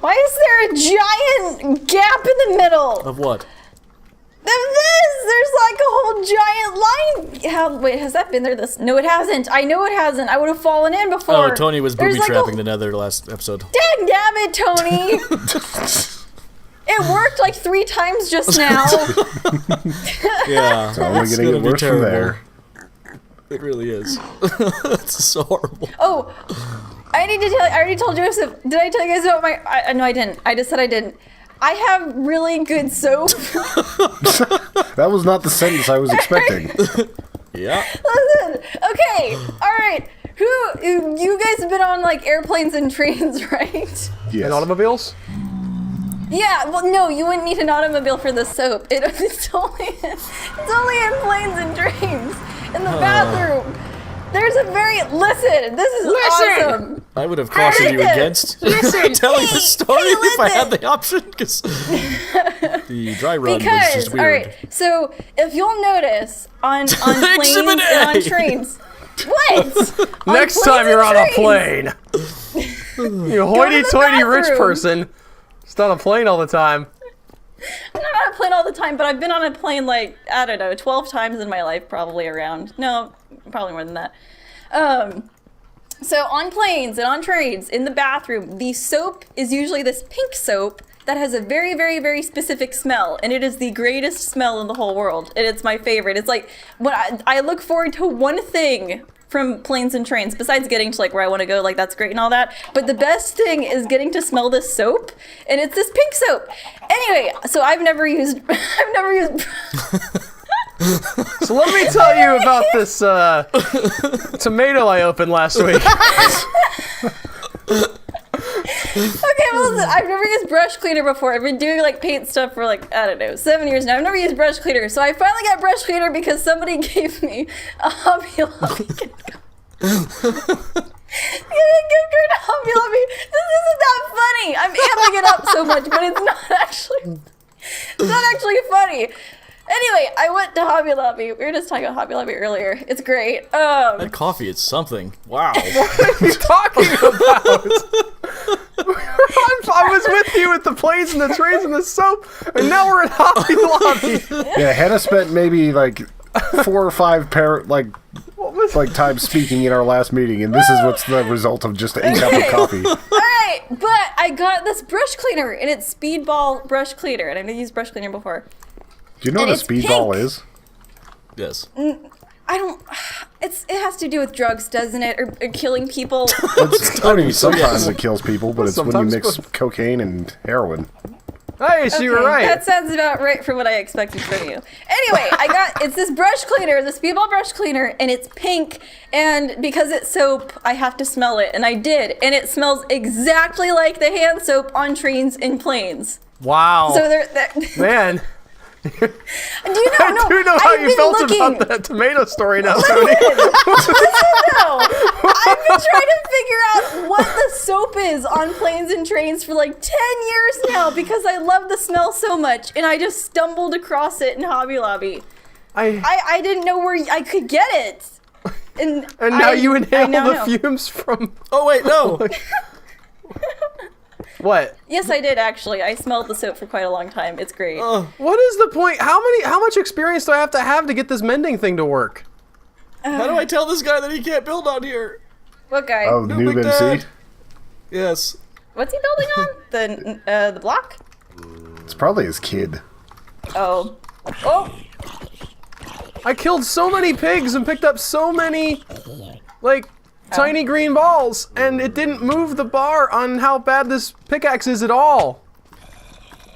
Why is there a giant gap in the middle? Of what? There's like a whole giant line. Wait, has that been there? No, it hasn't. I know it hasn't. I would have fallen in before. Oh, Tony was booby-trapping the Nether last episode. Dang damn it, Tony! It worked like 3 times just now. Yeah. It's only gonna get worse from there. It really is. It's so horrible. Oh, I need to tell you, I already told Joseph. Did I tell you guys about my... no, I didn't. I just said I didn't. I have really good soap. That was not the sentence I was expecting. Yeah. Listen, okay, alright. You guys have been on like airplanes and trains, right? Yes. And automobiles? Yeah, well no, you wouldn't need an automobile for the soap. It's only in planes and trains. In the bathroom. There's a listen, this is awesome. I would have cautioned you against telling the story if I had the option, because the dry run was just weird. Alright, so if you'll notice on planes and on trains. What? Next time you're on a plane. You hoity-toity rich person. It's on a plane all the time. I'm not on a plane all the time, but I've been on a plane like, I don't know, 12 times in my life, probably around. No, probably more than that. So on planes and on trains, in the bathroom, the soap is usually this pink soap that has a very, very, very specific smell, and it is the greatest smell in the whole world, and it's my favorite. It's like, when I look forward to one thing from planes and trains, besides getting to like where I want to go, like that's great and all that, but the best thing is getting to smell this soap, and it's this pink soap. Anyway, so I've never used So let me tell you about this tomato I opened last week. Okay, well listen, I've never used brush cleaner before. I've been doing like paint stuff for like, I don't know, 7 years now. I've never used brush cleaner. So I finally got brush cleaner because somebody gave me a Hobby Lobby gift card. Give me a gift card to Hobby Lobby. This isn't that funny. I'm amping it up so much, but it's not actually funny. Anyway, I went to Hobby Lobby. We were just talking about Hobby Lobby earlier. It's great. That coffee is something. Wow. What are you talking about? I was with you with the planes and the trains and the soap, and now we're at Hobby Lobby. Yeah, Hannah spent maybe like 4 or 5 times speaking in our last meeting, and this is what's the result of just a cup of coffee. Alright, but I got this brush cleaner, and it's Speedball brush cleaner, and I've never used brush cleaner before. Do you know what a speedball is? Yes. I don't... It has to do with drugs, doesn't it? Or killing people. Sometimes it kills people, but it's when you mix cocaine and heroin. Hey, so you were right. That sounds about right for what I expected from you. Anyway, it's this brush cleaner, the Speedball brush cleaner, and it's pink, and because it's soap, I have to smell it, and I did, and it smells exactly like the hand soap on trains and planes. Wow. So Man. Do you know? I do know how you felt about that tomato story now, Tony. No, I've been trying to figure out what the soap is on planes and trains for like 10 years now because I love the smell so much, and I just stumbled across it in Hobby Lobby. I didn't know where I could get it. And now you inhale the fumes from... Oh, wait, no. What? Yes, I did actually. I smelled the soap for quite a long time. It's great. What is the point? How much experience do I have to get this mending thing to work? How do I tell this guy that he can't build on here? What guy? Oh, the noob MC? Yes. What's he building on? The block? It's probably his kid. Oh. Oh! I killed so many pigs and picked up so many, like... tiny green balls, and it didn't move the bar on how bad this pickaxe is at all.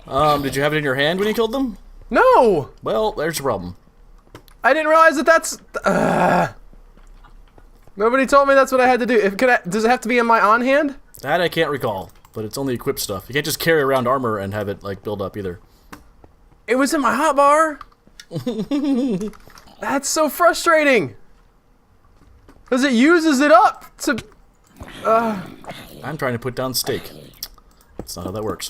Did you have it in your hand when you killed them? No! Well, there's a problem. I didn't realize that's... Nobody told me that's what I had to do. Does it have to be in my on hand? That I can't recall, but it's only equipped stuff. You can't just carry around armor and have it, like, build up either. It was in my hotbar. That's so frustrating. Because it uses it up to... I'm trying to put down steak. That's not how that works.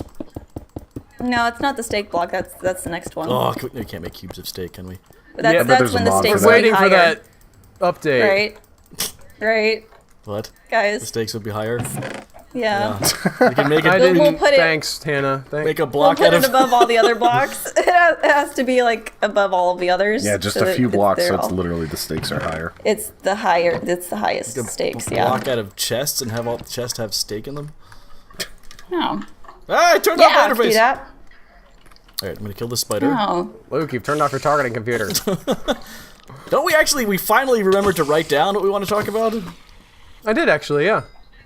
No, it's not the steak block. That's the next one. Oh, we can't make cubes of steak, can we? But that's when the steaks I'm waiting higher. for that update. Right. What? Guys. The stakes would be higher? Yeah. You can make I it. didn't. We'll put it- Thanks, Hannah. Make a We'll block put out it of. above all the other blocks. It has to be like above all of the others. Yeah, just so a that few blocks, they're so it's all- literally the stakes are higher. It's the highest stakes. Yeah. Block out of chests and have all the chests have stake in them. No. Ah, I turned Yeah, off my do interface. that. All right, I'm gonna kill this spider. No. Luke, you've turned off your targeting computer. Don't we actually? We finally remembered to write down what we want to talk about. I did actually, yeah.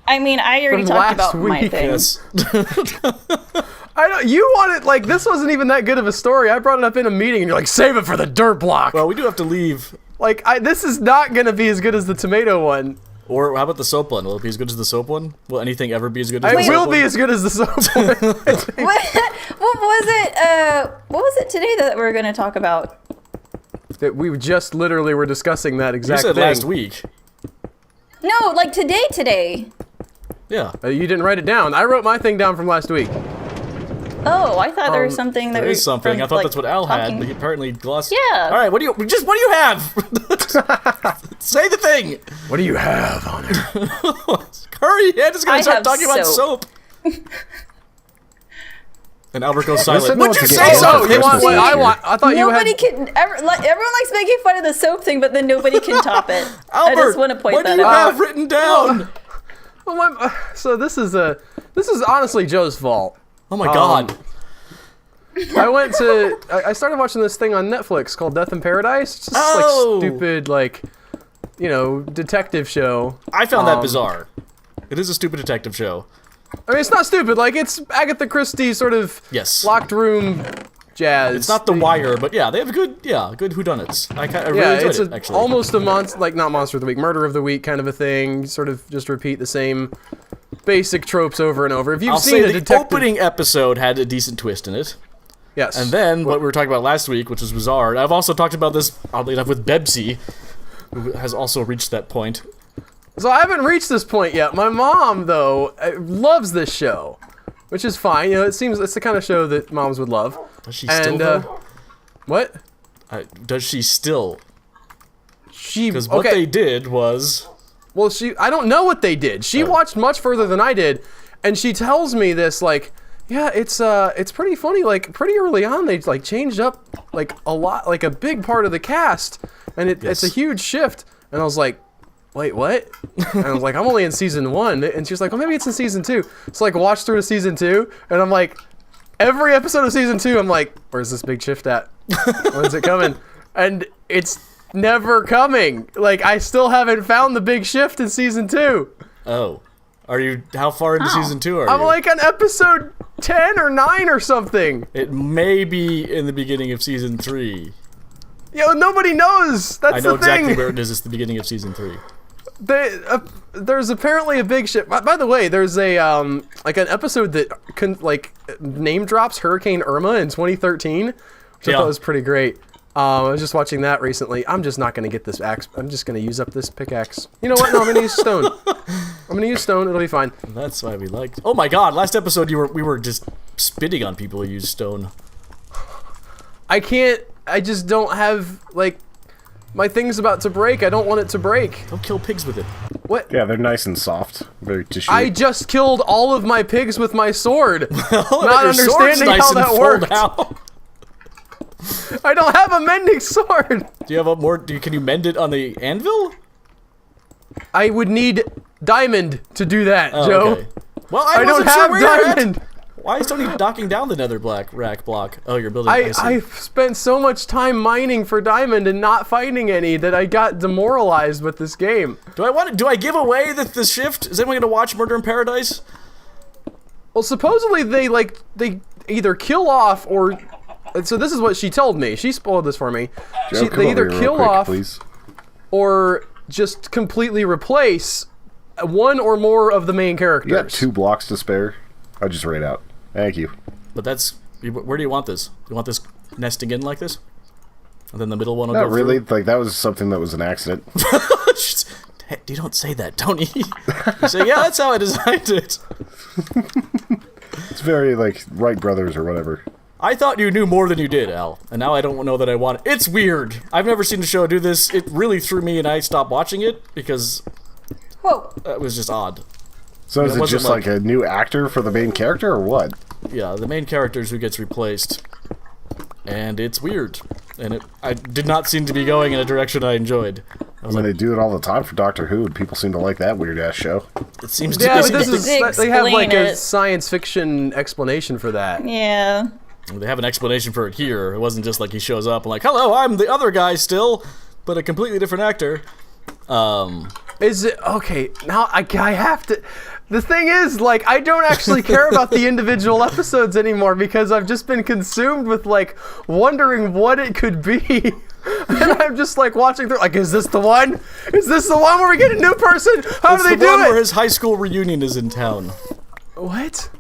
I mean, I already From talked last about my week. thing. Yes. I don't. You wanted like this wasn't even that good of a story. I brought it up in a meeting, and you're like, save it for the dirt block. Well, we do have to leave. Like, this is not gonna be as good as the tomato one. Or how about the soap one? Will it be as good as the soap one? Will anything ever be as good as It the soap will one? be as good as the soap one. What was it? What was it today that we were going to talk about? That we just literally were discussing that You exact said thing. last week. No, like today. Yeah. You didn't write it down. I wrote my thing down from last week. Oh, I thought there was something that There we is something. from, I thought like, that's what Al had, talking- but he apparently glossed. Yeah. All right. What do you have? Say the thing. What do you have on it? Hurry! Ed is gonna I start have talking about soap. And Albert goes silent. said Would no you to say get so? soap. You want what I want? I thought Nobody you had. can ever. Like, everyone likes making fun of the soap thing, but then nobody can top it. I Albert, just want to point what do that you out. have written down? So this is honestly Joe's fault. Oh my God. I started watching this thing on Netflix called Death in Paradise. It's just Oh. like stupid, like, detective show. I found that bizarre. It is a stupid detective show. I mean, it's not stupid. Like, it's Agatha Christie sort of Yes. locked room jazz. It's not The Wire, but yeah, they have good whodunits. I really Yeah, enjoyed it's it, actually. almost a monster, like not monster of the week, murder of the week kind of a thing. Sort of just repeat the same basic tropes over and over. If you've I'll seen say a the detective, opening episode had a decent twist in it. yes, And then, what we were talking about last week, which was bizarre, I've also talked about this, oddly enough, with Bebsy, who has also reached that point. so I haven't reached this point yet. My mom, though, loves this show, which is fine. It seems it's the kind of show that moms would love. Does she still, though? What? Does she still? She Because what they did was... Well, I don't know what they did. She watched much further than I did, and she tells me this, like, yeah, it's pretty funny. Like, pretty early on, they, like, changed up, like, a lot, like, a big part of the cast, and it's a huge shift. And I was like, wait, what? And I was like, I'm only in season 1. And she was like, well, maybe it's in season 2. So, like, watch through to season 2, and I'm like, every episode of season 2, I'm like, where's this big shift at? When's it coming? And it's never coming. Like, I still haven't found the big shift in season 2. Oh. Are you... How far into season 2 are you? I'm like on episode 10 or 9 or something. It may be in the beginning of season 3. Yo, nobody knows. That's I know the thing. exactly where it is. It's the beginning of season 3. There's apparently a big shift. By the way, there's a like an episode that name drops Hurricane Irma in 2013, which I thought was pretty great. I was just watching that recently. I'm just not going to get this axe. I'm just going to use up this pickaxe. You know what? No, I'm going to use stone. I'm going to use stone. It'll be fine. That's why we liked... Oh my God, last episode we were just spitting on people who use stone. I can't. I just don't have, like, my thing's about to break. I don't want it to break. Don't kill pigs with it. What? Yeah, they're nice and soft. Very tissue. I just killed all of my pigs with my sword. Oh, Not your sword's understanding nice how and that full worked. now. I don't have a mending sword. Do you have a more... Can you mend it on the anvil? I would need diamond to do that, Oh, Joe. okay. Well, I don't wasn't sure have where you're at. diamond. Why is Tony knocking down the nether rack block? Oh, you're building... I see. I've spent so much time mining for diamond and not finding any that I got demoralized with this game. Do I give away the shift? Is anyone going to watch Murder in Paradise? Well, supposedly they either kill off or... So this is what she told me. She spoiled this for me. Joe, come They over either here real kill quick, off please. or just completely replace one or more of the main characters. You got 2 blocks to spare. I just ran out. Thank you. But that's... Where do you want this? Do you want this nesting in like this? And then the middle one will Not go really. through? Like, that was something that was an accident. Hey, you don't say that, Tony. You say, yeah, that's how I designed it. It's very, like, Wright Brothers or whatever. I thought you knew more than you did, Al. And now I don't know that I want it. It's weird. I've never seen a show do this. It really threw me and I stopped watching it because Whoa. it was just odd. So is It it wasn't just like a new actor for the main character, or what? Yeah, the main character's who gets replaced. And it's weird. And I did not seem to be going in a direction I enjoyed. I was I mean, like, they do it all the time for Doctor Who, and people seem to like that weird-ass show. it seems to Yeah, be... but this is, They they have like explain a it. science fiction explanation for that. Yeah. They have an explanation for it here. It wasn't just like he shows up and like, hello, I'm the other guy still, but a completely different actor. Is it okay? Now I have to. The thing is, like, I don't actually care about the individual episodes anymore because I've just been consumed with like wondering what it could be. And I'm just like watching through, like, is this the one? Is this the one where we get a new person? How do they the one do where it? his high school reunion is in town. What?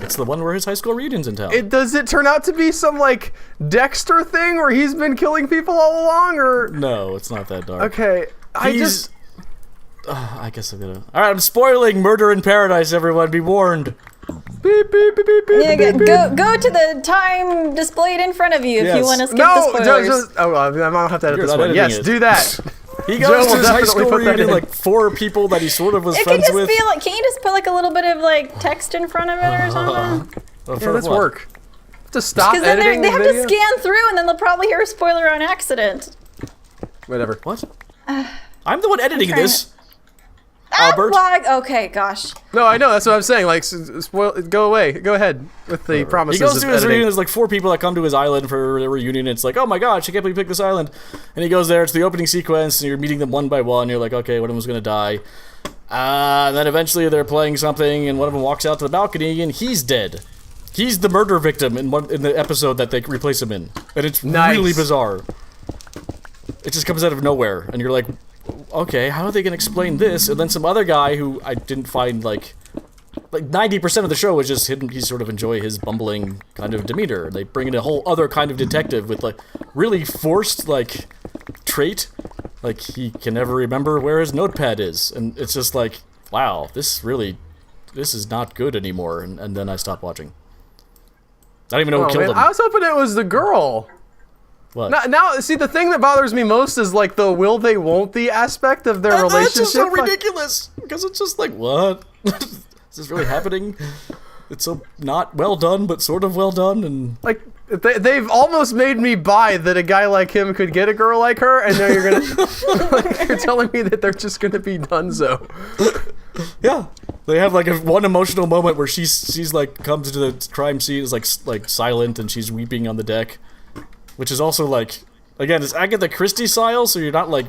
It's the one where his high school reunion's in town. Does it turn out to be some like Dexter thing where he's been killing people all along, or? No, it's not that dark. Okay, I He's- just. I guess I'm gonna... Alright, I'm spoiling Murder in Paradise, everyone. Be warned. Beep, beep, beep, beep, beep, Yeah, beep, beep. go to the time displayed in front of you if Yes. you want to skip No, the spoilers. I don't have to edit You're this not one. editing Yes, it. do that. He Joe goes to will his high definitely school put that reunion, in. like 4 people that he sort of was It can friends just with. be like, can you just put like a little bit of like text in front of it or something? Yeah, that's work. To stop Because then editing they have the to video? scan through and then they'll probably hear a spoiler on accident. Whatever. What? I'm the one editing trying this. Albert. Okay, gosh. No, I know. That's what I'm saying. Like, spoil. Go away. Go ahead with the He promises goes of to his editing. reunion. There's like 4 people that come to his island for a reunion. It's like, oh my gosh, I can't believe you picked this island. And he goes there. It's the opening sequence, and you're meeting them one by one. You're like, okay, one of them's gonna die. And then eventually they're playing something, and one of them walks out to the balcony, and he's dead. He's the murder victim in the episode that they replace him in, and it's Nice. really bizarre. It just comes out of nowhere, and you're like, okay, how are they gonna explain this? And then some other guy who I didn't find like 90% of the show is just him. He sort of enjoy his bumbling kind of demeanor. They bring in a whole other kind of detective with like really forced like trait, like he can never remember where his notepad is, and it's just like, wow, this is not good anymore. And then I stopped watching. I don't even know who killed him. I was hoping it was the girl. What? Now, see, the thing that bothers me most is like the will they won't they aspect of their relationship. That's just so Like, ridiculous because it's just like, what? Is this really happening? It's so not well done, but sort of well done, and like they've almost made me buy that a guy like him could get a girl like her, and now you're gonna like, you're telling me that they're just gonna be donezo. yeah, they have like one emotional moment where she's like comes to the crime scene, is like silent, and she's weeping on the deck, which is also like, again, it's Agatha Christie style, so you're not like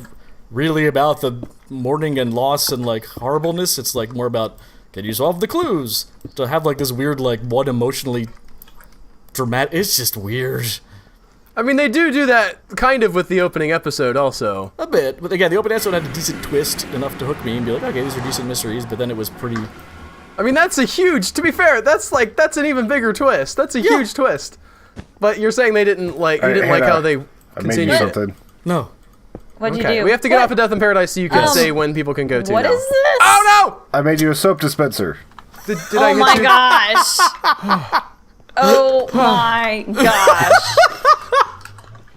really about the mourning and loss and like horribleness. It's like more about, can you solve the clues? To have like this weird like one emotionally dramatic, it's just weird. I mean, they do that kind of with the opening episode also. A bit, but again, the opening episode had a decent twist enough to hook me and be like, okay, these are decent mysteries. But then it was pretty. I mean, that's a huge. To be fair, that's an even bigger twist. That's a huge twist. But you're saying they didn't like. You didn't like how they I made continued you it. something. No. What'd you Okay, do? we have to get off of Death in Paradise so you can say when people can go to. What now. is this? Oh I made you a soap dispenser. no! Did Oh I get my you? gosh. Oh my gosh.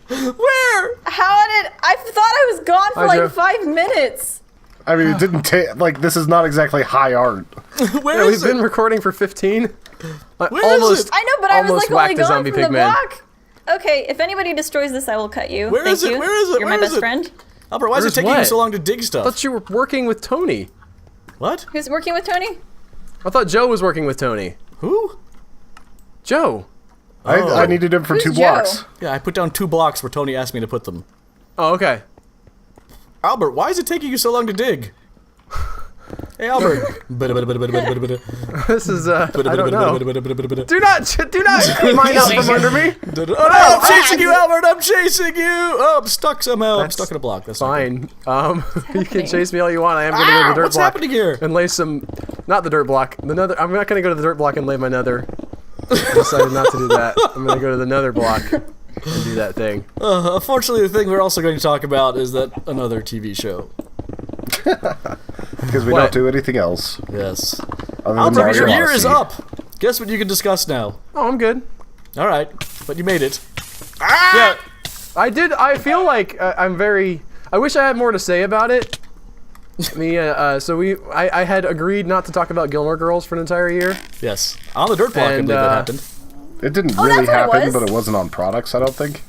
Where? How did I thought I was gone for Hi, like Joe. 5 minutes. I mean, it didn't take, like, this is not exactly high art. Where Yeah, is we've it? been recording for 15. Where is Almost. it? I know, but I was Almost like only whacked a gone zombie from the pigman. block. Okay, if anybody destroys this, I will cut you. Where Thank is it? you. Where is it? You're Where my is best it? friend. Albert, why is it Where's taking you what? so long to dig I stuff? thought you were working with Tony. What? Who's working with Tony? I thought Joe was working with Tony. Who? Joe. I needed him for Who's 2 Joe? blocks. Yeah, I put down 2 blocks where Tony asked me to put them. Oh, okay. Albert, why is it taking you so long to dig? Hey, Albert. This is I don't know. Do Do not mine out from under me. Oh no, I'm chasing you, Albert! I'm chasing you! Oh, I'm stuck somehow. I'm stuck in a block. That's not good. Fine. You can chase me all you want. I am going to go to the dirt What's block happening here? and lay some. Not the dirt block. The nether. I'm not going to go to the dirt block and lay my nether. I decided not to do that. I'm going to go to the nether block and do that thing. Unfortunately, the thing we're also going to talk about is that another TV show. Because we What? don't do anything else. Yes. Other than Albert, Mario your year is Odyssey. up. Guess what you can discuss now. Oh, I'm good. All right, but you made it. Yeah. I feel like I'm very. I wish I had more to say about it. I had agreed not to talk about Gilmore Girls for an entire year. Yes. On the dirt block, I And, believe that happened. It didn't Oh, really that's what it happen, was. but it wasn't on products, I don't think.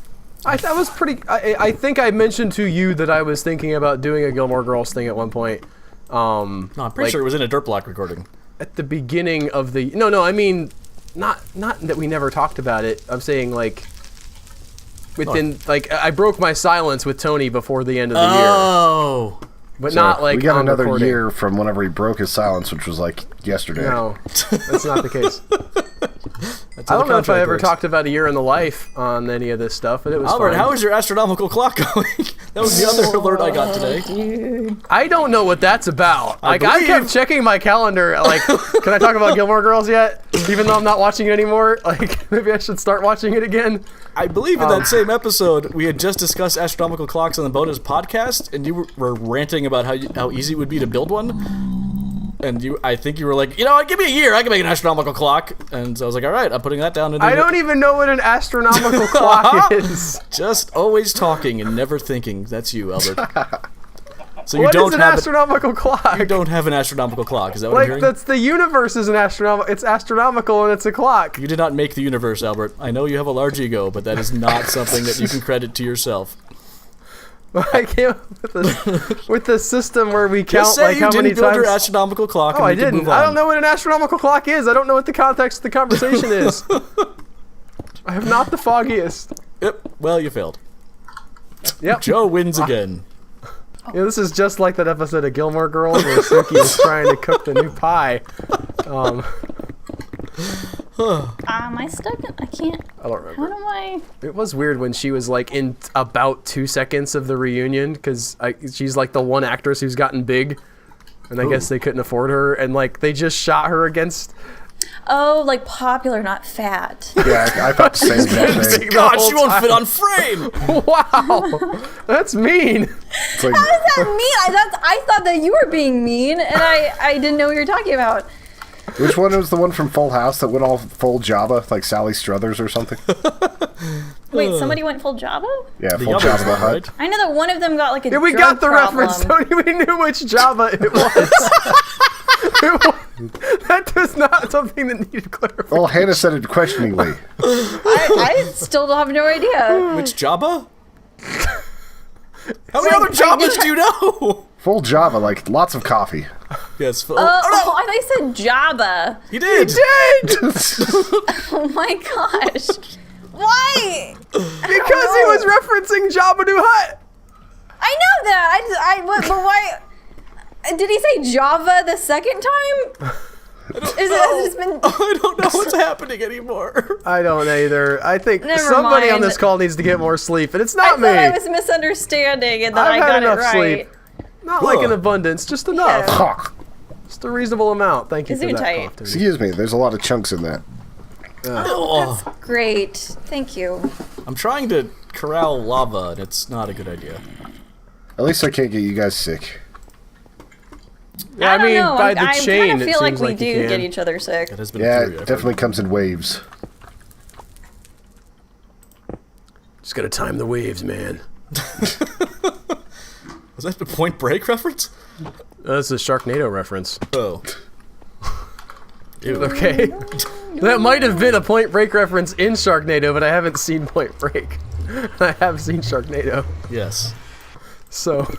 That was pretty. I think I mentioned to you that I was thinking about doing a Gilmore Girls thing at one point. No, I'm pretty sure it was in a dirt block recording. At the beginning of the. No, I mean, not that we never talked about it. I'm saying like. Within I broke my silence with Tony before the end of the year, Oh. but So not like we got on another recording. year from whenever he broke his silence, which was like yesterday. No, that's not the case. That's I how don't the know if I contract ever works. talked about a year in the life on any of this stuff, but it was Albert, fun. how is your astronomical clock going? That was the other alert I got today. I don't know what that's about. I believe- kept checking my calendar. Like, can I talk about Gilmore Girls yet? Even though I'm not watching it anymore. Like, maybe I should start watching it again. I believe in that same episode, we had just discussed astronomical clocks on the bonus podcast, and you were ranting about how easy it would be to build one. And I think you were like, give me a year, I can make an astronomical clock. And so I was like, all right, I'm putting that down. I don't even know what an astronomical clock is. Just always talking and never thinking. That's you, Albert. So you What don't is an have astronomical clock? you don't have an astronomical clock. Is that what I'm Like, hearing? that's the universe is an astronomical. It's astronomical and it's a clock. You did not make the universe, Albert. I know you have a large ego, but that is not something that you can credit to yourself. I came up with the system where we count Just say like you how didn't many build times. your astronomical clock. Oh, and I we can didn't. move on. I don't know what an astronomical clock is. I don't know what the context of the conversation is. I have not the foggiest. Yep. Well, you failed. Yep. Joe wins again. Yeah, this is just like that episode of Gilmore Girls where Suki is trying to cook the new pie. Am I stuck? I can't. I don't How remember. do I? It was weird when she was like in about 2 seconds of the reunion because she's like the one actress who's gotten big, and I guess they couldn't afford her, and like they just shot her against. Oh, like popular, not fat. Yeah, I thought the same exact thing. God, whole she won't time. fit on frame. Wow, that's mean. It's like, How does that mean? I thought that you were being mean, and I didn't know what you were talking about. which one was the one from Full House that went all full Java, like Sally Struthers or something? Wait, somebody went full Java? Yeah, The full other Java the one, Hutt. right? I know that one of them got like a Yeah, we drug got the problem. reference, Tony. We knew which Java it was. That was not something that needed clarification. Well, Hannah said it questioningly. I still have no idea. Which Jabba? How many other Jabbas do you know? Full Java, like lots of coffee. Yes. Oh, I thought you said Java. He did. Oh my gosh. Why? Because he was referencing Jabba the Hutt. I know that. But why? Did he say Java the second time? Has it been? I don't know what's happening anymore. I don't either. I think Never somebody on mind. this call needs to get more sleep, and it's I not me. thought I was misunderstanding, and then I've I had got it enough right. sleep. Not like an abundance, just enough. Yeah. Just a reasonable amount. Thank you for that Gesundheit. cough, Tony. Excuse me, there's a lot of chunks in that. Oh, Great. Thank you. I'm trying to corral lava, and it's not a good idea. At least I can't get you guys sick. Yeah, I don't mean, know. by the I chain, kind of it feel like seems we like you do can. get each other sick. It has been Yeah, a it theory, I've definitely heard. comes in waves. Just gotta time the waves, man. Was that the Point Break reference? That's a Sharknado reference. Oh. Ew. Okay. That might have been a Point Break reference in Sharknado, but I haven't seen Point Break. I have seen Sharknado. Yes. So,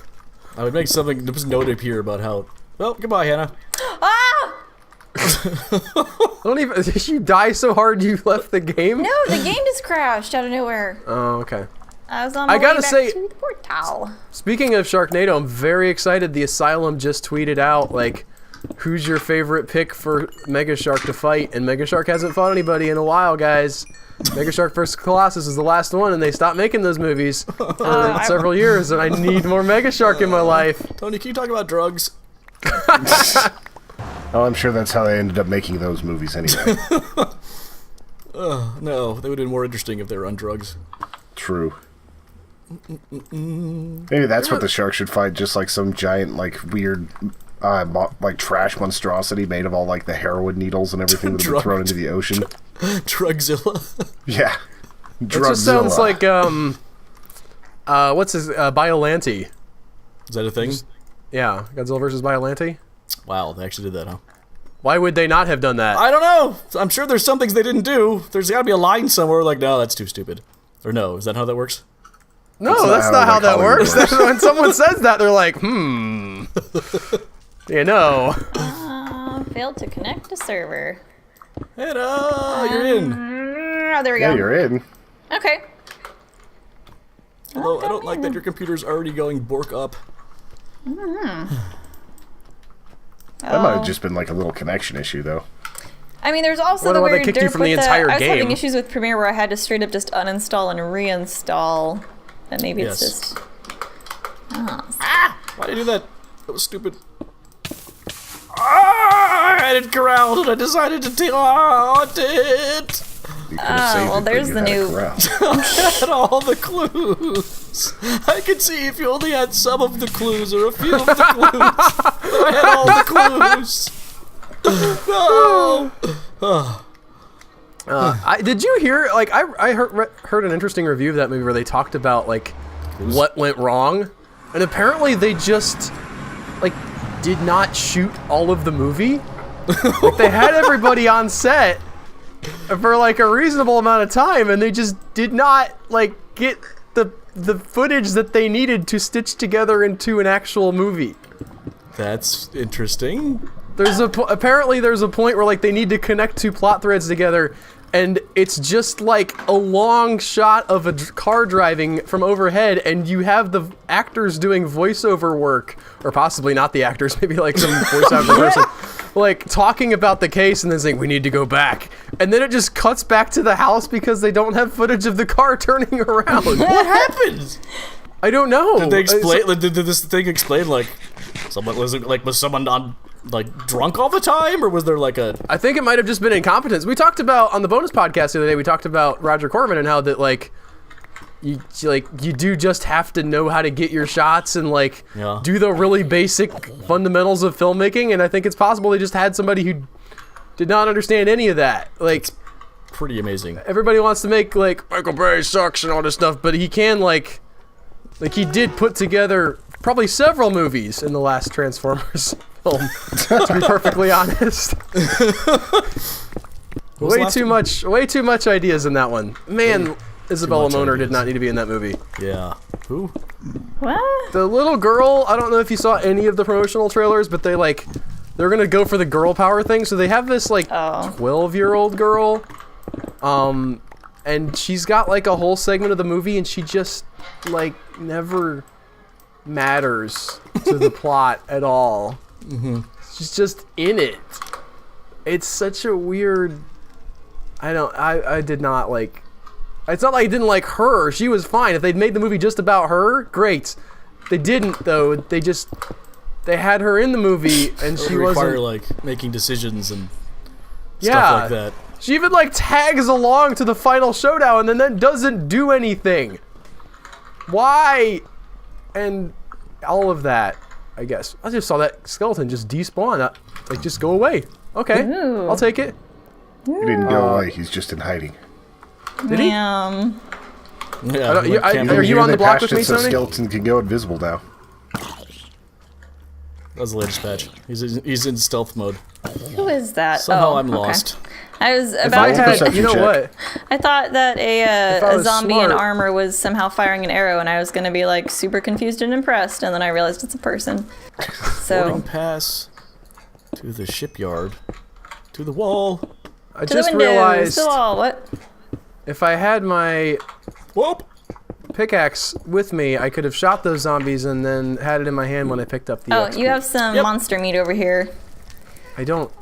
I would make something that was noted here about how. Well, goodbye, Hannah. Ah! don't even. Did you die so hard you left the game? No, the game just crashed out of nowhere. Oh, okay. I was on my I gotta way back say- to the portal. Speaking of Sharknado, I'm very excited. The Asylum just tweeted out, like, who's your favorite pick for Mega Shark to fight? And Mega Shark hasn't fought anybody in a while, guys. Mega Shark vs. Colossus is the last one, and they stopped making those movies for several years, and I need more Mega Shark in my life. Tony, can you talk about drugs? Oh, I'm sure that's how they ended up making those movies anyway. No, they would have been more interesting if they were on drugs. True. Maybe that's what the shark should fight, just like some giant, like, weird, like, trash monstrosity made of all, like, the heroin needles and everything that have been thrown into the ocean. Drugzilla. Yeah. It just sounds like, what's his, Biollante. Is that a thing? Yeah, Godzilla vs. Biollante. Wow, they actually did that, huh? Why would they not have done that? I don't know. I'm sure there's some things they didn't do. There's got to be a line somewhere like, no, that's too stupid. Or no, is that how that works? No, that's not how that works. When someone says that, they're like, you know. Failed to connect to server. Hannah, you're in. Oh, there we go. Yeah, you're in. Okay. Although I don't like that your computer's already going bork up. That might have just been like a little connection issue, though. I mean, there's also Wonder the why they weird kicked you derp from with the entire I was having game. issues with Premiere where I had to straight up just uninstall and reinstall. And maybe it's Yes. just... Why did you do that? That was stupid. I had it corralled and I decided to taunt it. You could have saved well, it, but you had it corralled. I had all the clues. I could see if you only had some of the clues or a few of the clues. But I had all the clues. No. Did you hear? Like, I heard an interesting review of that movie where they talked about like what went wrong, and apparently they just like did not shoot all of the movie. Like, they had everybody on set for like a reasonable amount of time, and they just did not like get the footage that they needed to stitch together into an actual movie. That's interesting. Apparently there's a point where like they need to connect two plot threads together, and it's just like a long shot of a car driving from overhead, and you have the actors doing voiceover work, or possibly not the actors, maybe like some voice actor person, like talking about the case and then saying we need to go back, and then it just cuts back to the house because they don't have footage of the car turning around. What happened? I don't know. Did they explain? Did this thing explain like was someone on like drunk all the time, or was there like a? I think it might have just been incompetence. We talked about on the bonus podcast the other day. We talked about Roger Corman and how that like you do just have to know how to get your shots and like do the really basic fundamentals of filmmaking. And I think it's possible they just had somebody who did not understand any of that. Like, pretty amazing. Everybody wants to make like Michael Bay sucks and all this stuff, but he can like he did put together probably several movies in the last Transformers film, to be perfectly honest. Way too much ideas in that one. Man, Isabella Moner did not need to be in that movie. Yeah. Who? What? The little girl, I don't know if you saw any of the promotional trailers, but they're gonna go for the girl power thing, so they have this like 12-year-old girl, and she's got like a whole segment of the movie, and she just like never matters to the plot at all. She's just in it. It's such a weird. I did not like. It's not like I didn't like her. She was fine. If they'd made the movie just about her, great. They didn't though. They had her in the movie, and she wasn't like making decisions and stuff like that. She even like tags along to the final showdown, and then doesn't do anything. Why? And all of that, I guess. I just saw that skeleton just despawn. Like, just go away. Okay, Ooh. I'll take it. He didn't go away. He's just in hiding. Did he? Yeah. Are you on the block with me, so Sony? Skeleton can go invisible now. That was the latest patch. He's in stealth mode. Who is that? Somehow I'm lost. I was If about I to had, be, perception you know check. what? I thought that If I a was zombie smart- in armor was somehow firing an arrow, and I was gonna be like super confused and impressed, and then I realized it's a person. Boarding So pass to the shipyard, to the wall. I to just the windows, realized to the wall. What? if I had my Whoop! pickaxe with me, I could have shot those zombies and then had it in my hand when I picked up the Oh, XP. you have some monster meat over here. I don't.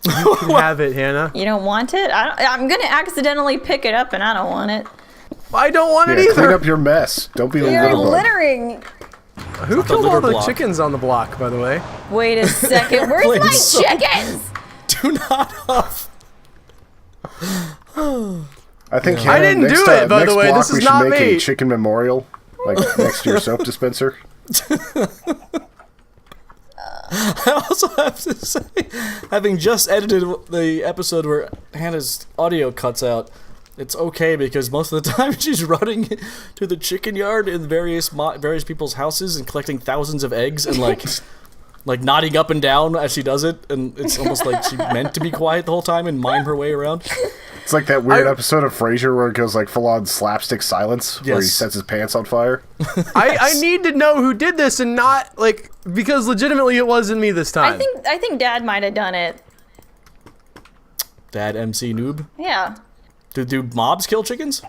You can have it, Hannah. You don't want it? I'm gonna accidentally pick it up, and I don't want it. I don't want it Yeah, clean either. up your mess. Don't be a You're little bug. littering. Who killed all the Netherblock. chickens on the block, by the way? Wait a second. Where's Playing my so- chickens? Do not huff. I think I Hannah, didn't next, do it, by next the way. block This is we should not make me. a chicken memorial, like next to your soap dispenser. I also have to say, having just edited the episode where Hannah's audio cuts out, it's okay because most of the time she's running to the chicken yard in various people's houses and collecting thousands of eggs and like like nodding up and down as she does it, and it's almost like she meant to be quiet the whole time and mime her way around. It's like that weird episode of Frasier where it goes like full-on slapstick silence, where he Yes. sets his pants on fire. I need to know who did this and not, like, because legitimately it wasn't me this time. I think Dad might have done it. Dad MC noob. Yeah. Do mobs kill chickens?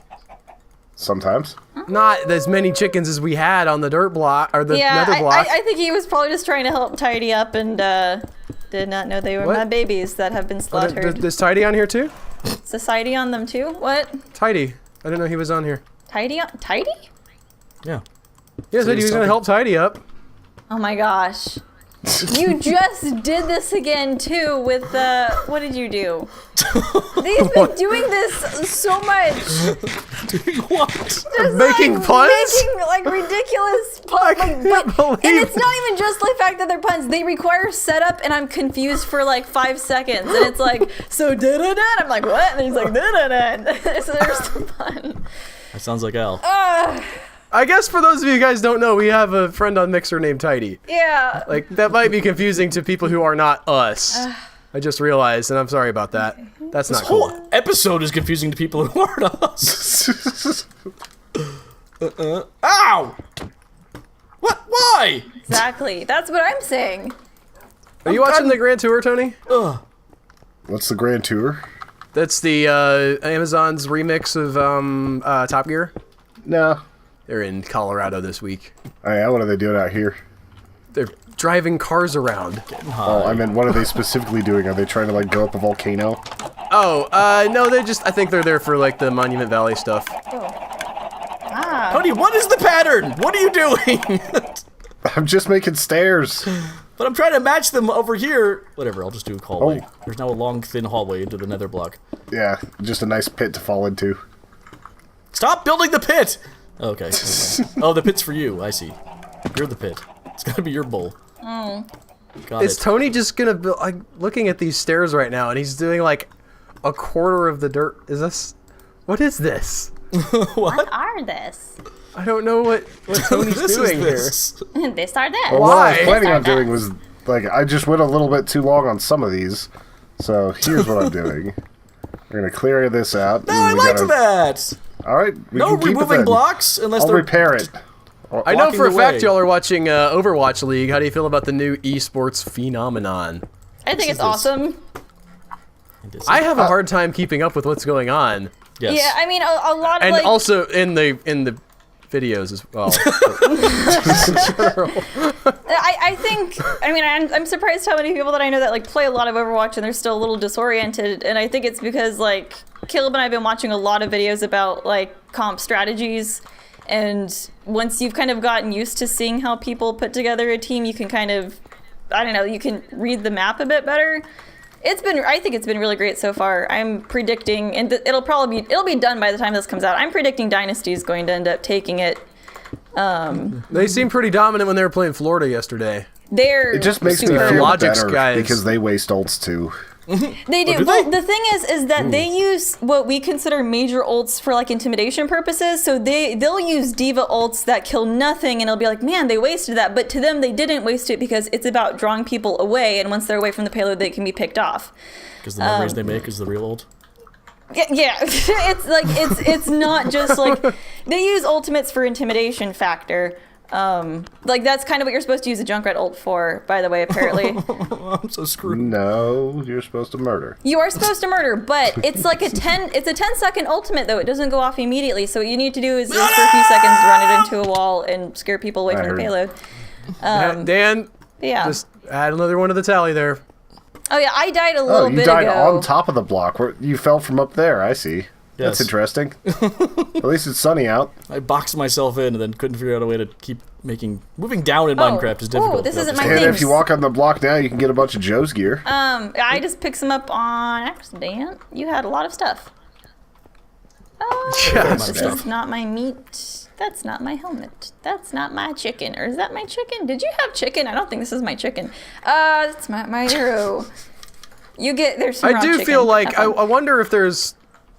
Sometimes. Not as many chickens as we had on the dirt block, or the Yeah, nether block. I think he was probably just trying to help tidy up and did not know they were What? my babies that have been slaughtered. There's Tidy on here too? Society on them too? What? Tidy. I didn't know he was on here. Tidy on tidy? Yeah. Yeah, said he was going to help tidy up. Oh my gosh. You just did this again too with what did you do? They've been doing this so much. Doing what? Just, Making puns? Making like ridiculous puns. And it's not even just the fact that they're puns. They require setup, and I'm confused for like 5 seconds. And it's like, so da da da. I'm like, what? And he's like, da da da. So there's the pun. That sounds like Al. I guess for those of you guys don't know, we have a friend on Mixer named Tidy. Yeah. Like, that might be confusing to people who are not us. I just realized, and I'm sorry about that. That's not This cool. whole episode is confusing to people who aren't us. Ow! What? Why? Exactly. That's what I'm saying. Are you watching the Grand Tour, Tony? What's the Grand Tour? That's the Amazon's remix of Top Gear. No. They're in Colorado this week. Oh yeah, what are they doing out here? They're driving cars around. Oh, I mean, what are they specifically doing? Are they trying to like go up a volcano? Oh, no, I think they're there for like the Monument Valley stuff. Tony, what is the pattern? What are you doing? I'm just making stairs. But I'm trying to match them over here. Whatever, I'll just do a hallway. Oh. There's now a long, thin hallway into the Netherblock. Yeah, just a nice pit to fall into. Stop building the pit! Okay. Oh, the pit's for you. I see. You're the pit. It's gotta be your bowl. Got Is it. Tony just gonna build, like, looking at these stairs right now, and he's doing like a quarter of the dirt? What is this? What are this? I don't know what Tony's This is doing this. They start that. Well, what I Why? was planning on Start doing was, like, I just went a little bit too long on some of these. So here's what I'm doing. We're gonna clear this out. No, I liked that! Alright, we No can keep it removing then. blocks unless I'll they're... repair it. I know Blocking for a the fact way. y'all are watching Overwatch League. How do you feel about the new esports phenomenon? I think it's is this? awesome. I have a hard time keeping up with what's going on, Yes. Yeah, I mean, a lot of and like. also in the videos as well. I think. I mean, I'm surprised how many people that I know that like play a lot of Overwatch and they're still a little disoriented. And I think it's because like Caleb and I have been watching a lot of videos about like comp strategies. And once you've kind of gotten used to seeing how people put together a team, you can kind of, I don't know, you can read the map a bit better. I think it's been really great so far. I'm predicting, and it'll be done by the time this comes out. I'm predicting Dynasty is going to end up taking it. They seem pretty dominant when they were playing Florida yesterday. They're It just makes me super- feel Logic's better guys. because they waste ults too. They do. do Well, they? the thing is that they use what we consider major ults for like intimidation purposes. So they'll use diva ults that kill nothing, and it'll be like, man, they wasted that. But to them, they didn't waste it because it's about drawing people away, and once they're away from the payload, they can be picked off. Because the memories they make is the real old. Yeah, it's like it's not just like they use ultimates for intimidation factor. Like that's kind of what you're supposed to use a Junkrat ult for, by the way. Apparently, I'm so screwed. No, you're supposed to murder. you are supposed to murder, but it's like it's a 10-second ultimate though. It doesn't go off immediately. So what you need to do is for a few seconds run it into a wall and scare people away I from the heard. payload. Dan, Yeah. just add another one to the tally there. Oh yeah, I died a little Oh, you bit died ago. on top of the block. Where you fell from up there. I see. Yes. That's interesting. At least it's sunny out. I boxed myself in and then couldn't figure out a way to keep moving down in Minecraft is difficult. Oh, this isn't my And thing. if you walk on the block now, you can get a bunch of Joe's gear. I just picked some up on accident. You had a lot of stuff. Oh, Yes. this is not my meat. That's not my helmet. That's not my chicken. Or is that my chicken? Did you have chicken? I don't think this is my chicken. That's my arrow. There's some I raw do chicken. feel like Have fun. I wonder if there's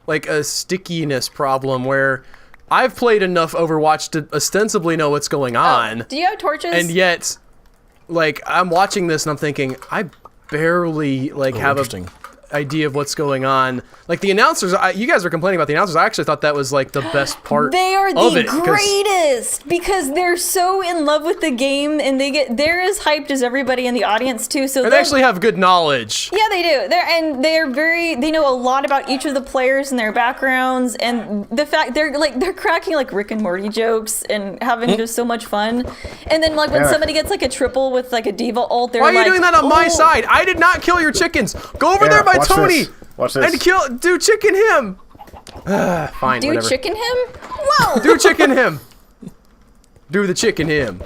like a stickiness problem where I've played enough Overwatch to ostensibly know what's going on, Do you have torches? and yet like I'm watching this and I'm thinking I barely like have interesting. a idea of what's going on. Like the announcers, you guys are complaining about the announcers. I actually thought that was like the best part. They are of the it, greatest because they're so in love with the game and they're as hyped as everybody in the audience too. So they actually have good knowledge. Yeah, they do. They know a lot about each of the players and their backgrounds, and the fact they're cracking like Rick and Morty jokes and having just so much fun. And then like when somebody gets like a triple with like a diva ult, they're Why are like, you doing that on my "Oh." side? I did not kill your chickens. Go over there by watch Tony this. Watch this. and do chicken him. Fine, Do whatever. chicken him? Whoa! Do chicken him. Do the chicken him.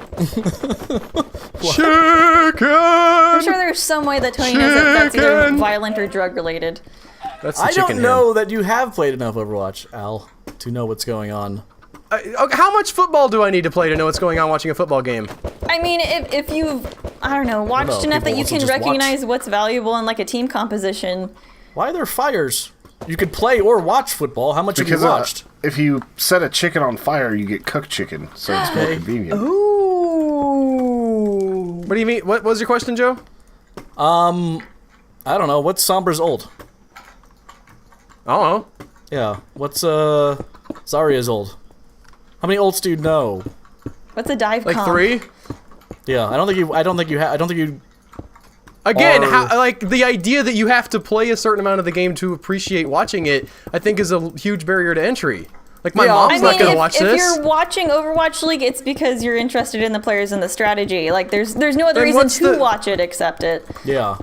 Chicken. I'm sure there's some way that Tony knows that that's either Chicken. violent or drug related. That's the I chicken don't him. know that you have played enough Overwatch, Al, to know what's going on. Okay, how much football do I need to play to know what's going on watching a football game? I mean, if you've, I don't know, watched know, enough that people you also can just recognize what's valuable in like a team composition. Why are there fires? You could play or watch football. How much have Because you watched? if you set a chicken on fire, you get cooked chicken, so it's more Okay. convenient. Ooh. What do you mean? What was your question, Joe? I don't know. What's Sombra's old? I don't know. Yeah. What's Zarya's old? How many ults do you know? What's a dive Like comp? 3? Yeah, I don't think you. Again, Or- like the idea that you have to play a certain amount of the game to appreciate watching it, I think is a huge barrier to entry. Like my Yeah. mom's I not mean, gonna if, watch if this. you're watching Overwatch League, it's because you're interested in the players and the strategy. Like, there's no other Then reason what's to the- watch it except it. Yeah.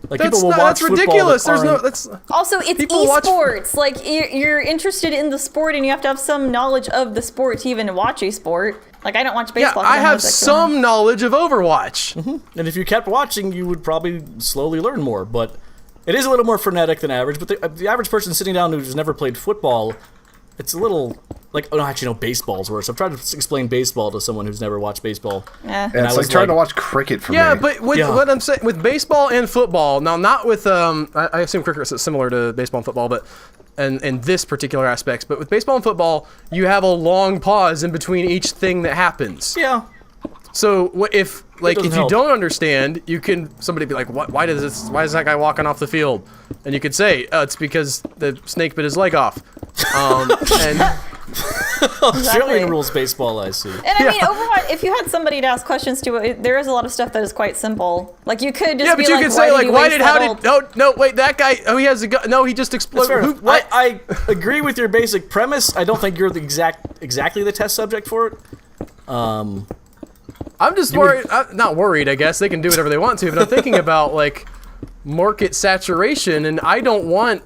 Like That's people will not, watch that's football ridiculous. that There's no aren't- that's Also, it's People watch- esports. Like, you're interested in the sport, and you have to have some knowledge of the sport to even watch a sport. Like, I don't watch yeah. baseball. 'cause I know have what's going on. some knowledge of Overwatch. And if you kept watching, you would probably slowly learn more. But it is a little more frenetic than average. But the average person sitting down who's never played football, it's a little like, oh no, actually no, baseball's worse. I've tried to explain baseball to someone who's never watched baseball. Yeah. And I it's was like trying to like- watch cricket for Yeah, me. but with Yeah. what I'm saying with baseball and football, now not with I assume cricket is similar to baseball and football, but and in this particular aspects, but with baseball and football, you have a long pause in between each thing that happens. Yeah. So if like doesn't if you help. don't understand, you can somebody be like, "What? Why is that guy walking off the field?" And you could say, "It's because the snake bit his leg off." And Australian rules baseball, I see. And I mean, Overwatch, if you had somebody to ask questions to, there is a lot of stuff that is quite simple. Like, you could just yeah, be but you like, could say why like, did "Why waste did? that How ult?" did? Oh no, wait, that guy. Oh, he has a gun. No, he just That's exploded. fair Who, enough. what? I agree with your basic premise. I don't think you're the exactly the test subject for it. I'm just worried. Not worried, I guess. They can do whatever they want to, but I'm thinking about, like, market saturation, and I don't want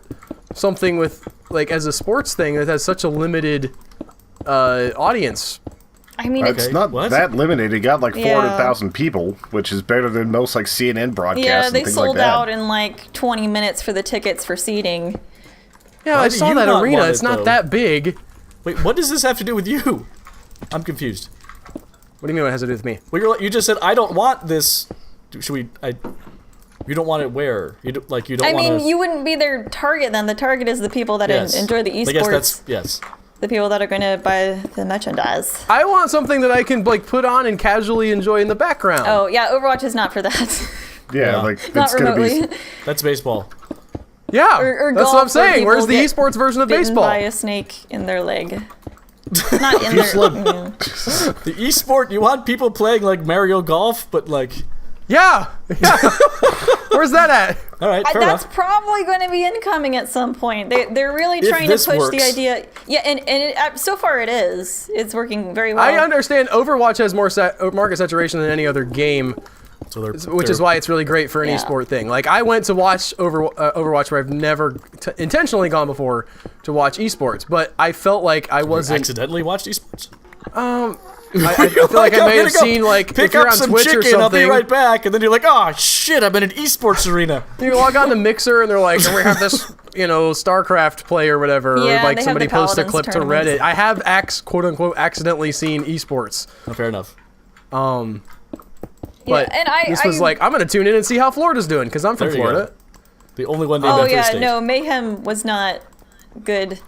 something with, like, as a sports thing that has such a limited audience. I mean, It's it's, not What? that limited. It got like Yeah. 400,000 people, which is better than most like CNN broadcasts yeah, and they things sold like that. out in like 20 minutes for the tickets for seating. Yeah, Why I do saw you that not arena. want It's it, not though? that big. Wait, what does this have to do with you? I'm confused. What do you mean what it has to do with me? Well, you just said I don't want this. Should we? You don't want it where? You don't I want. mean, you wouldn't be their target then. The target is the people that Yes. enjoy the I guess esports, that's yes. the people that are going to buy the merchandise. I want something that I can, like, put on and casually enjoy in the background. Oh, yeah, Overwatch is not for that. Yeah, Yeah. like Not it's gonna remotely. be. That's baseball. Yeah, Or that's golf, what I'm saying. where Where's people the get esports version of Bitten baseball? by a snake in their leg. Not in their... yeah. The esport. You want people playing like Mario Golf, but like. Yeah. Where's that at? All right, fair That's enough. probably going to be incoming at some point. They're really If trying to this push works. the idea. Yeah, and so far it is. It's working very well. I understand Overwatch has more market saturation than any other game, So they're, which is why it's really great for an Yeah. esport thing. Like, I went to watch Overwatch where I've never intentionally gone before to watch esports, but I felt like I wasn't. accidentally watched esports. I feel like I may have seen, like, pick if you're up on some Twitch or chicken. I'll be something, right back, and then you're like, oh shit, I'm in an esports arena. you log on to Mixer and they're like, we have this, StarCraft play or whatever. Yeah, or they like have somebody the posts a Paladins clip to tournaments. Reddit. I have quote unquote accidentally seen esports. Oh, fair enough. But and this was like, I'm gonna tune in and see how Florida's doing because I'm from There you Florida. The only one named Oh after a yeah, state. no, Mayhem was not good.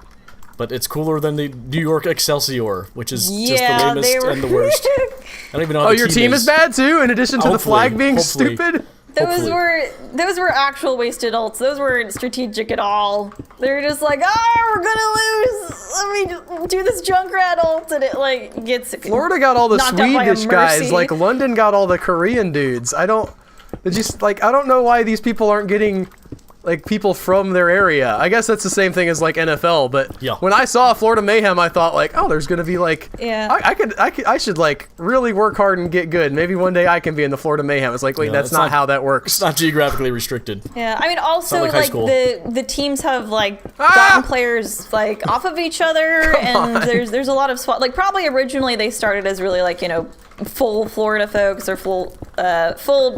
but it's cooler than the New York Excelsior, which is just the Yeah, lamest they were. and the worst. I don't even know how Oh, the your team is bad too, in addition to the Hopefully, flag being hopefully. stupid? Those Hopefully. were actual wasted ults. Those weren't strategic at all. They were just like, we're gonna lose. Let me just do this Junkrat ult, and it like gets. Florida got all the knocked out by a Swedish guys, Mercy. like London got all the Korean dudes. I don't know why these people aren't getting like people from their area. I guess that's the same thing as like NFL, but Yeah. when I saw Florida Mayhem, I thought like, oh, there's gonna be like, Yeah. I should like really work hard and get good. Maybe one day I can be in the Florida Mayhem. It's like, wait, Yeah, that's it's not not- how that works. It's not geographically restricted. Yeah, I mean, also like high like school. the teams have like gotten players like off of each other, and there's a lot of swap. Like probably originally they started as really like full Florida folks or full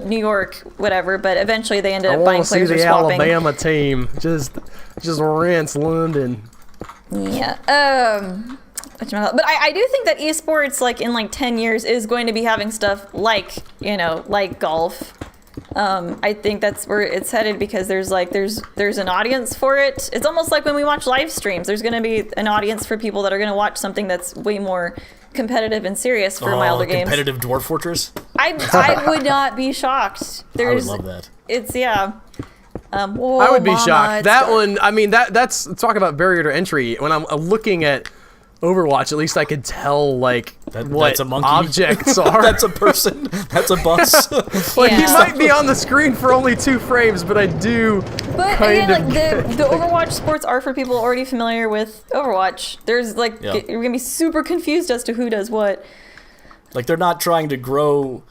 New York whatever, but eventually they ended I up buying want to see players or the swapping. Alabama team just rinse London. Yeah. But I do think that esports like in like 10 years is going to be having stuff like like golf. I think that's where it's headed because there's an audience for it. It's almost like when we watch live streams. There's going to be an audience for people that are going to watch something that's way more competitive and serious for milder games. Competitive Dwarf Fortress? I would not be shocked. I would love that. It's whoa, I would be mama, shocked. it's That dark. one, I mean, that's talk about barrier to entry. When I'm looking at Overwatch, at least I could tell like what that's a monkey. objects are. That's a person. That's a bus. Like he Yeah. might be on the screen for only 2 frames, but I do. But kind again, of like the Overwatch sports are for people already familiar with Overwatch. There's like Yeah. you're gonna be super confused as to who does what. Like they're not trying to grow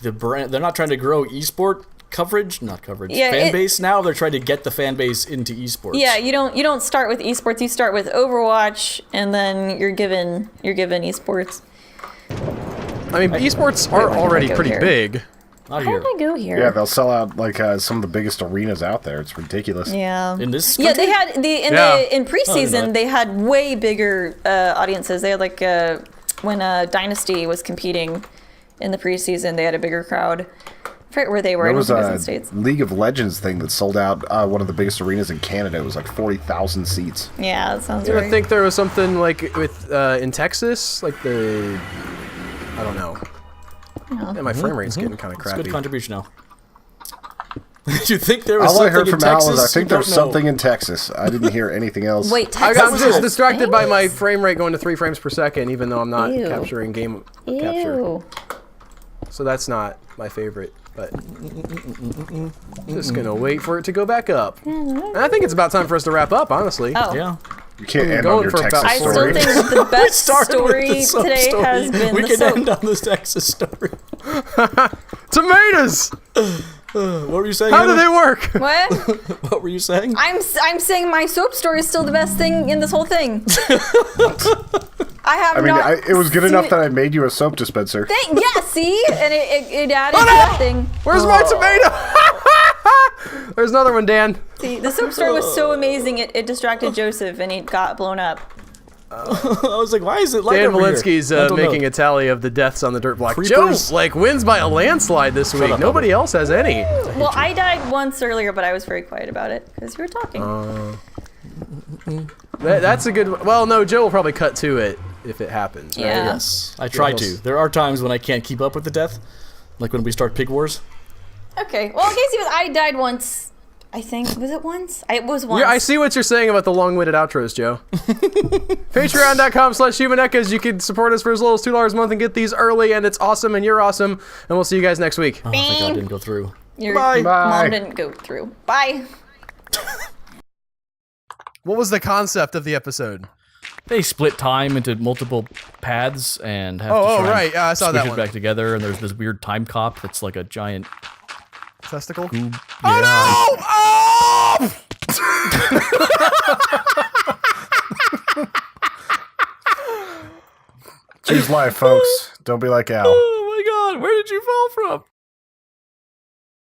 the brand. They're not trying to grow esport coverage, not coverage. Yeah, fan base now. They're trying to get the fan base into esports. Yeah, you don't start with esports. You start with Overwatch, and then you're given esports. I mean, esports are where did I already go pretty here? big. Not How here. did I go here? Yeah, they'll sell out like some of the biggest arenas out there. It's ridiculous. Yeah. In this Yeah, country? they had Yeah. in preseason not. they had way bigger audiences. They had like when Dynasty was competing in the preseason, they had a bigger crowd. I forget where they were. There I don't was think it was in a the States. League of Legends thing that sold out one of the biggest arenas in Canada. It was like 40,000 seats. Yeah, that sounds I right. think there was something like with in Texas, like I don't know. Yeah, my frame rate's getting kind of It's a crappy. good contribution now. You think there was All I something heard in from Al Texas? is I think You there's don't know. something in Texas. I didn't hear anything else. Wait, I Texas got was just a distracted thing? by my frame rate going to 3 frames per second, even though I'm not Ew. capturing game capture. Ew. So that's not my favorite, but just gonna wait for it to go back up. And I think it's about time for us to wrap up, honestly. Oh. Yeah. You can't end going on your for Texas about I still story. think that the best Started with story the soap today story. has been We the can soap. end on this Texas story. Tomatoes! What were you saying? How do Hannah? they work? What? What were you saying? I'm saying my soap story is still the best thing in this whole thing. I have I mean, not. it was good seen enough it- that I made you a soap dispenser. Yeah, see, and it added Oh, no! nothing. Where's my tomato? There's another one, Dan. See, the soap story was so amazing it distracted Joseph and he got blown up. I was like, why is it like Dan over here? Walensky's Mental making note. a tally of the deaths on the dirt block. Joe, Creepers. like, wins by a landslide this week. up, Nobody else has any. Well, I died once earlier, but I was very quiet about it because you were talking. That's a good. Well, no, Joe will probably cut to it if it happens. Right? Yeah. Yes, I try to. There are times when I can't keep up with the death, like when we start Pig Wars. Okay. Well, in case you was, I died once. I think was it once? It was once. Yeah, I see what you're saying about the long-winded outros, Joe. Patreon.com/HumanEchoes. You can support us for as little as $2 a month and get these early, and it's awesome, and you're awesome. And we'll see you guys next week. Oh, thank God it didn't go through. Your Bye. mom Bye. didn't go through. Bye. What was the concept of the episode? They split time into multiple paths and have Oh, to try right. and Yeah, I saw that squish one. it back together. And there's this weird time cop that's like a giant. Testicle? Yeah, Oh no! Choose life, folks. Don't be like Al. Oh my God! Where did you fall from?